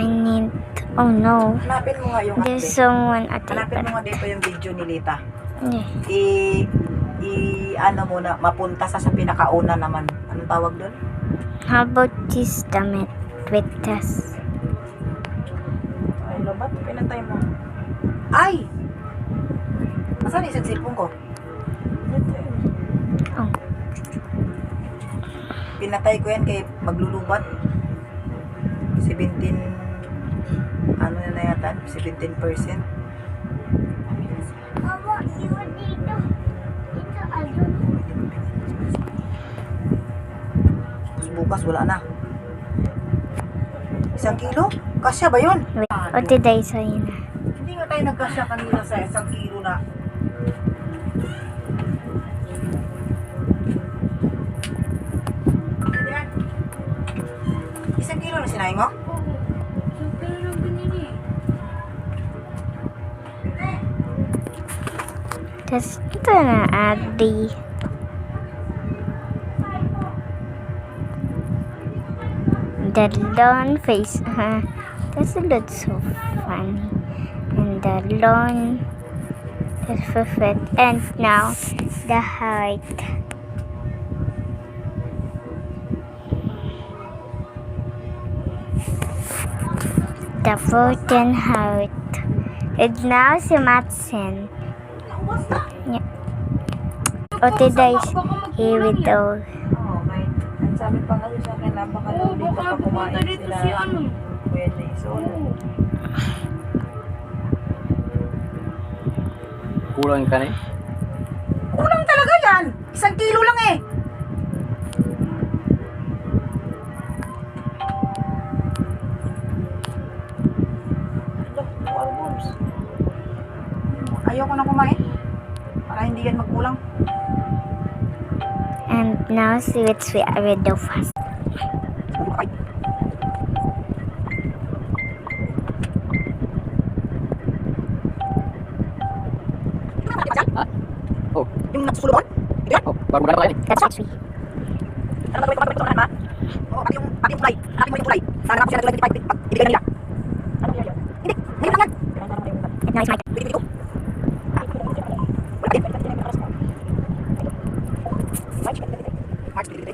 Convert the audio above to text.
I need... Oh no. Hanapin mo nga yung There's ate. someone at Hanapin mo nga dito yung video ni Lita. Yeah. Ano muna, mapunta sa pinakauna naman. Anong tawag doon? How about this damit with us? Ay, lobat, pinatay mo. Ay! Nasaan isang cellphone ko? Oh. Pinatay ko yan kay maglulubat. 17, ano na yata? 17%. Mama, iwan dito. Ito, alon. Bukas wala na. 1 kilo? Kasya ba yun? Wait, what did I say na? Hindi nga tayo nagkasya kanina sa 1 kilo na. Yan. 1 kilo na sinahin mo? Tapos ito na, Adi. The lawn face, this looks so funny. And the lawn is perfect. And now, the heart. The fountain heart. And now, si Matsen. Yeah. What did I hear with all? Okay. Ang sabi pa kasi sa akin, napakalaw dito pa kumain sila. Kuya Jason. Kulang ka na eh. Kulang talaga yan! 1 kilo lang eh! Ayoko na kumain. Para hindi yan magkulang. And now, see what we are with the fast. Oh, Yung nagsusulungan? oh, baru mo na That's what we. Ano ba ito ha? Oo, pati yung kulay. Hanapin mo yung kulay. Sana kapag sila tulad pag ibigay nila. Ano ba yan? Hindi, ngayon lang yan. And now it's my Pwede dito. March, pwede dito.